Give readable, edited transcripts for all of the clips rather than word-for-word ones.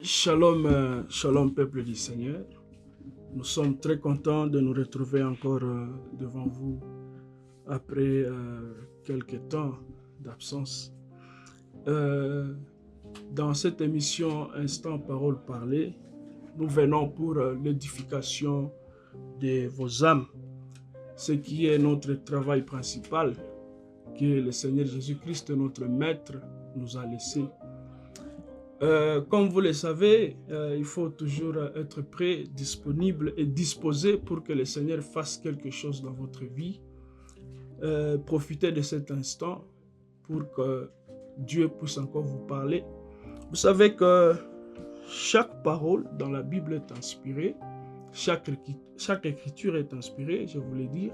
Shalom, shalom peuple du Seigneur. Nous sommes très contents de nous retrouver encore devant vous après quelques temps d'absence. Dans cette émission Instant Parole Parlée, nous venons pour l'édification de vos âmes, ce qui est notre travail principal que le Seigneur Jésus-Christ, notre Maître, nous a laissé. Comme vous le savez, il faut toujours être prêt, disponible et disposé pour que le Seigneur fasse quelque chose dans votre vie. Profitez de cet instant pour que Dieu puisse encore vous parler. Vous savez que chaque parole dans la Bible est inspirée, chaque écriture est inspirée, je voulais dire.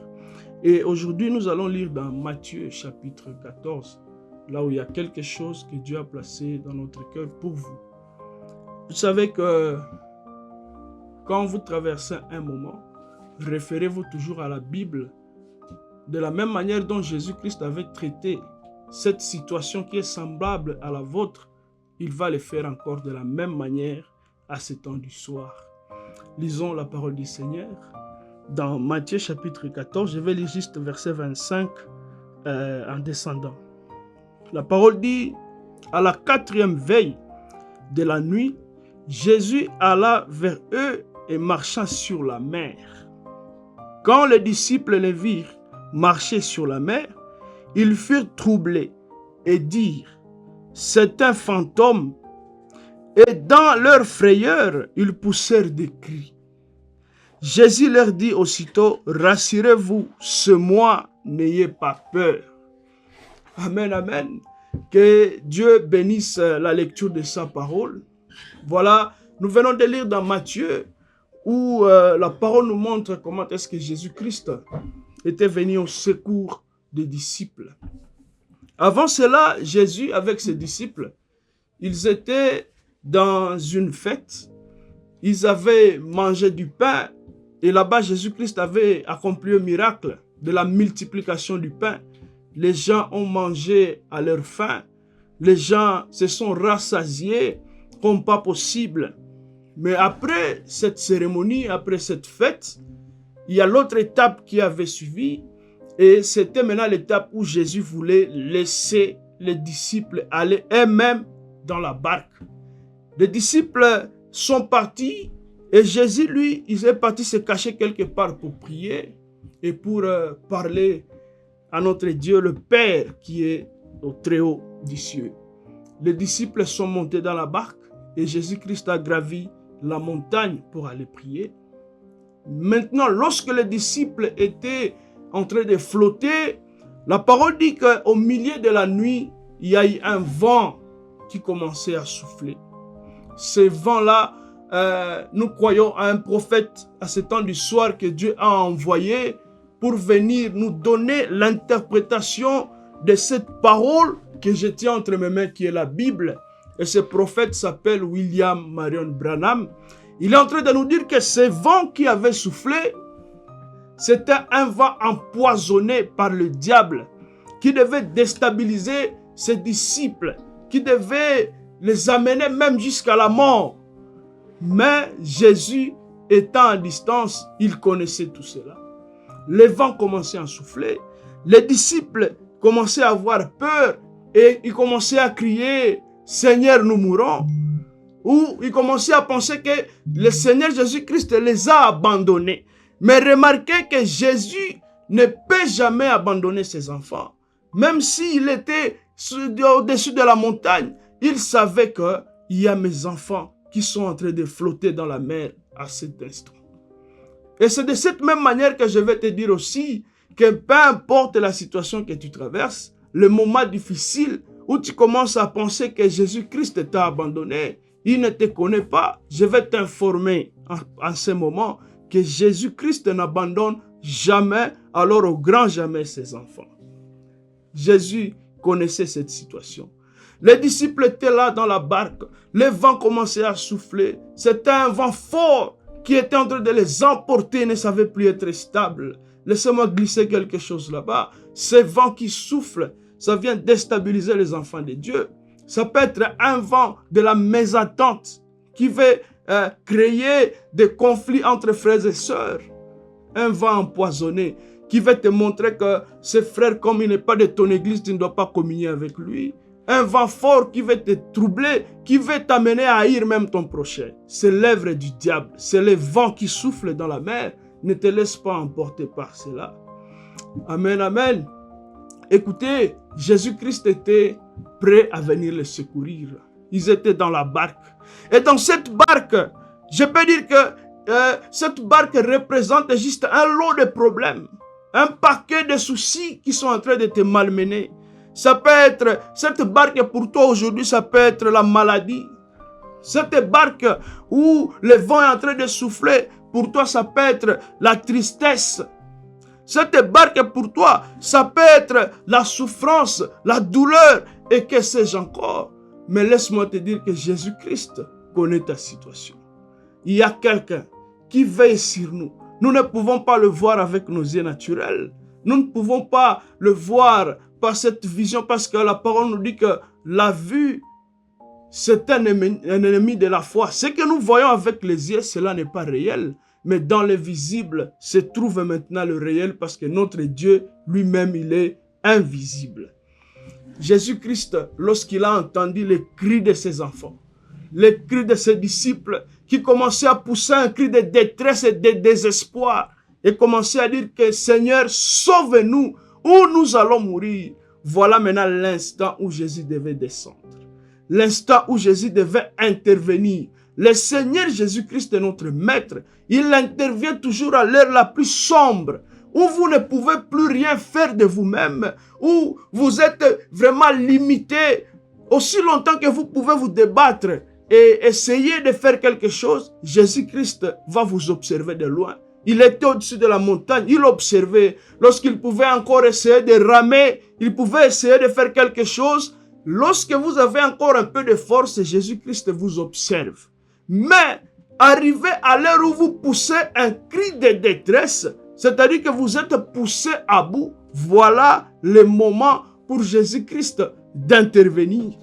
Et aujourd'hui, nous allons lire dans Matthieu chapitre 14. Là où il y a quelque chose que Dieu a placé dans notre cœur pour vous. Vous savez que quand vous traversez un moment, référez-vous toujours à la Bible. De la même manière dont Jésus-Christ avait traité cette situation qui est semblable à la vôtre, il va le faire encore de la même manière à ce temps du soir. Lisons la parole du Seigneur. Dans Matthieu chapitre 14, je vais lire juste verset 25 en descendant. La parole dit, à la 4e veille de la nuit, Jésus alla vers eux et marcha sur la mer. Quand les disciples le virent marcher sur la mer, ils furent troublés et dirent, c'est un fantôme. Et dans leur frayeur, ils poussèrent des cris. Jésus leur dit aussitôt, rassurez-vous, c'est moi, n'ayez pas peur. Amen, amen. Que Dieu bénisse la lecture de sa parole. Voilà, nous venons de lire dans Matthieu où la parole nous montre comment est-ce que Jésus-Christ était venu au secours des disciples. Avant cela, Jésus avec ses disciples, ils étaient dans une fête. Ils avaient mangé du pain et là-bas Jésus-Christ avait accompli un miracle de la multiplication du pain. Les gens ont mangé à leur faim. Les gens se sont rassasiés comme pas possible. Mais après cette cérémonie, après cette fête, il y a l'autre étape qui avait suivi. Et c'était maintenant l'étape où Jésus voulait laisser les disciples aller eux-mêmes dans la barque. Les disciples sont partis et Jésus, lui, il est parti se cacher quelque part pour prier et pour parler à notre Dieu, le Père qui est au très haut des cieux. Les disciples sont montés dans la barque et Jésus-Christ a gravi la montagne pour aller prier. Maintenant, lorsque les disciples étaient en train de flotter, la parole dit qu'au milieu de la nuit, il y a eu un vent qui commençait à souffler. Ce vent-là, nous croyons à un prophète à ce temps du soir que Dieu a envoyé pour venir nous donner l'interprétation de cette parole que je tiens entre mes mains, qui est la Bible. Et ce prophète s'appelle William Marion Branham. Il est en train de nous dire que ce vent qui avait soufflé, c'était un vent empoisonné par le diable, qui devait déstabiliser ses disciples, qui devait les amener même jusqu'à la mort. Mais Jésus, étant à distance, il connaissait tout cela. Les vents commençaient à souffler. Les disciples commençaient à avoir peur et ils commençaient à crier « Seigneur, nous mourons ». Ou ils commençaient à penser que le Seigneur Jésus-Christ les a abandonnés. Mais remarquez que Jésus ne peut jamais abandonner ses enfants. Même s'il était au-dessus de la montagne, il savait qu'il y a mes enfants qui sont en train de flotter dans la mer à cet instant. Et c'est de cette même manière que je vais te dire aussi que peu importe la situation que tu traverses, le moment difficile où tu commences à penser que Jésus-Christ t'a abandonné, il ne te connaît pas, je vais t'informer en ce moment que Jésus-Christ n'abandonne jamais, alors au grand jamais ses enfants. Jésus connaissait cette situation. Les disciples étaient là dans la barque, le vent commençait à souffler, c'était un vent fort qui était en train de les emporter, ne savait plus être stable. Laissez-moi glisser quelque chose là-bas. Ce vent qui souffle, ça vient déstabiliser les enfants de Dieu. Ça peut être un vent de la mésattente qui veut créer des conflits entre frères et sœurs. Un vent empoisonné qui veut te montrer que ce frère, comme il n'est pas de ton église, tu ne dois pas communier avec lui. Un vent fort qui veut te troubler, qui veut t'amener à haïr même ton prochain. C'est l'œuvre du diable, c'est le vent qui souffle dans la mer. Ne te laisse pas emporter par cela. Amen, amen. Écoutez, Jésus-Christ était prêt à venir les secourir. Ils étaient dans la barque. Et dans cette barque, je peux dire que cette barque représente juste un lot de problèmes. Un paquet de soucis qui sont en train de te malmener. Ça peut être, cette barque pour toi aujourd'hui, ça peut être la maladie. Cette barque où le vent est en train de souffler, pour toi, ça peut être la tristesse. Cette barque pour toi, ça peut être la souffrance, la douleur et que sais-je encore. Mais laisse-moi te dire que Jésus-Christ connaît ta situation. Il y a quelqu'un qui veille sur nous. Nous ne pouvons pas le voir avec nos yeux naturels. Nous ne pouvons pas le voir par cette vision parce que la parole nous dit que la vue, c'est un ennemi de la foi. Ce que nous voyons avec les yeux, cela n'est pas réel. Mais dans le visible se trouve maintenant le réel parce que notre Dieu lui-même, il est invisible. Jésus-Christ, lorsqu'il a entendu les cris de ses enfants, les cris de ses disciples qui commençaient à pousser un cri de détresse et de désespoir et commençaient à dire que Seigneur, sauve-nous ou nous allons mourir. Voilà maintenant l'instant où Jésus devait descendre. L'instant où Jésus devait intervenir. Le Seigneur Jésus-Christ est notre maître. Il intervient toujours à l'heure la plus sombre, où vous ne pouvez plus rien faire de vous-même, où vous êtes vraiment limité. Aussi longtemps que vous pouvez vous débattre et essayer de faire quelque chose, Jésus-Christ va vous observer de loin. Il était au-dessus de la montagne, il observait. Lorsqu'il pouvait encore essayer de ramer, il pouvait essayer de faire quelque chose. Lorsque vous avez encore un peu de force, Jésus-Christ vous observe. Mais, arrivé à l'heure où vous poussez un cri de détresse, c'est-à-dire que vous êtes poussé à bout, voilà le moment pour Jésus-Christ d'intervenir.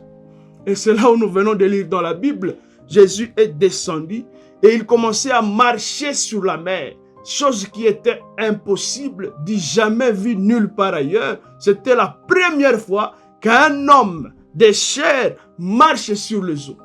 Et c'est là où nous venons de lire dans la Bible. Jésus est descendu et il commençait à marcher sur la mer. Chose qui était impossible, dit jamais vu nulle part ailleurs. C'était la première fois qu'un homme de chair marche sur les eaux.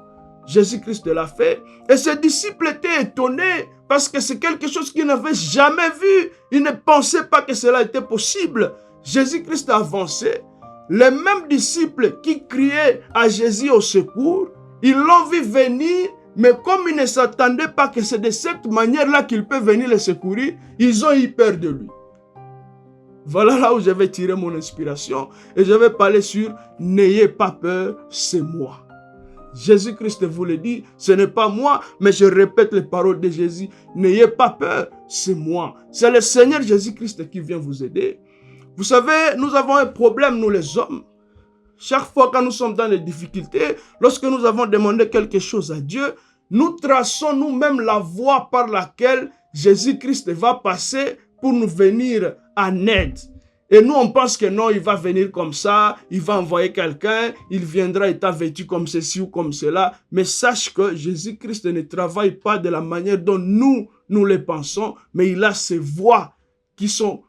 Jésus-Christ l'a fait et ses disciples étaient étonnés parce que c'est quelque chose qu'ils n'avaient jamais vu. Ils ne pensaient pas que cela était possible. Jésus-Christ a avancé. Les mêmes disciples qui criaient à Jésus au secours, ils l'ont vu venir, mais comme ils ne s'attendaient pas que c'est de cette manière-là qu'il peut venir les secourir, ils ont eu peur de lui. Voilà là où je vais tirer mon inspiration et je vais parler sur « N'ayez pas peur, c'est moi ». Jésus-Christ vous le dit, ce n'est pas moi, mais je répète les paroles de Jésus. N'ayez pas peur, c'est moi. C'est le Seigneur Jésus-Christ qui vient vous aider. Vous savez, nous avons un problème, nous les hommes. Chaque fois que nous sommes dans les difficultés, lorsque nous avons demandé quelque chose à Dieu, nous traçons nous-mêmes la voie par laquelle Jésus-Christ va passer pour nous venir en aide. Et nous, on pense que non, il va venir comme ça, il va envoyer quelqu'un, il viendra étant vêtu comme ceci ou comme cela. Mais sache que Jésus-Christ ne travaille pas de la manière dont nous le pensons, mais il a ses voies qui sont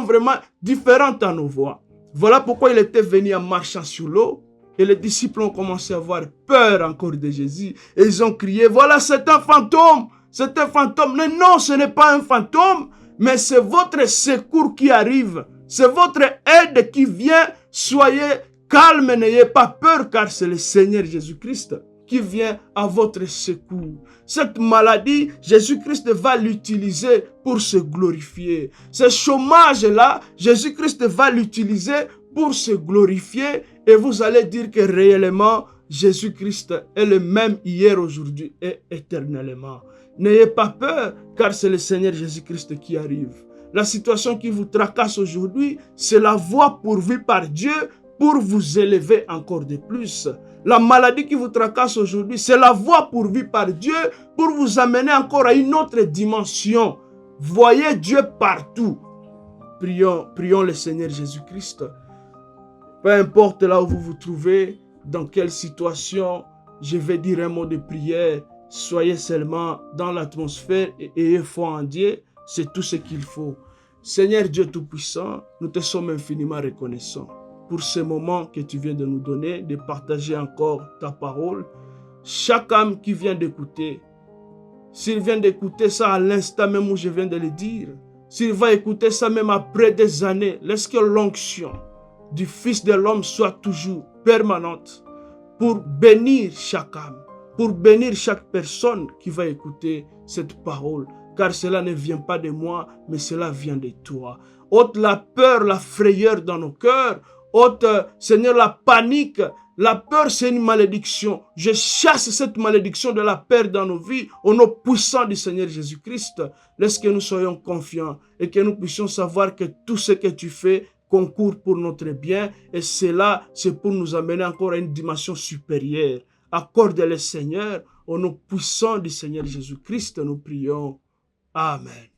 vraiment différentes à nos voies. Voilà pourquoi il était venu en marchant sur l'eau. Et les disciples ont commencé à avoir peur encore de Jésus. Et ils ont crié, voilà, c'est un fantôme. C'est un fantôme. Mais non, ce n'est pas un fantôme. Mais c'est votre secours qui arrive. C'est votre aide qui vient. Soyez calme, n'ayez pas peur, car c'est le Seigneur Jésus-Christ qui vient à votre secours. Cette maladie, Jésus-Christ va l'utiliser pour se glorifier. Ce chômage-là, Jésus-Christ va l'utiliser pour se glorifier. Et vous allez dire que réellement, Jésus-Christ est le même hier, aujourd'hui et éternellement. N'ayez pas peur, car c'est le Seigneur Jésus-Christ qui arrive. La situation qui vous tracasse aujourd'hui, c'est la voie pourvue par Dieu pour vous élever encore de plus. La maladie qui vous tracasse aujourd'hui, c'est la voie pourvue par Dieu pour vous amener encore à une autre dimension. Voyez Dieu partout. Prions le Seigneur Jésus-Christ. Peu importe là où vous vous trouvez, dans quelle situation, je vais dire un mot de prière. Soyez seulement dans l'atmosphère et ayez foi en Dieu. C'est tout ce qu'il faut. Seigneur Dieu Tout-Puissant, nous te sommes infiniment reconnaissants pour ce moment que tu viens de nous donner, de partager encore ta parole. Chaque âme qui vient d'écouter, s'il vient d'écouter ça à l'instant même où je viens de le dire, s'il va écouter ça même après des années, laisse que l'onction du Fils de l'homme soit toujours permanente pour bénir chaque âme, pour bénir chaque personne qui va écouter cette parole. Car cela ne vient pas de moi, mais cela vient de toi. Ôte la peur, la frayeur dans nos cœurs. Ôte, Seigneur, la panique. La peur, c'est une malédiction. Je chasse cette malédiction de la peur dans nos vies au nom puissant du Seigneur Jésus-Christ. Laisse que nous soyons confiants et que nous puissions savoir que tout ce que tu fais concourt pour notre bien. Et cela, c'est pour nous amener encore à une dimension supérieure. Accorde-le, Seigneur, au nom puissant du Seigneur Jésus-Christ, nous prions. Amen.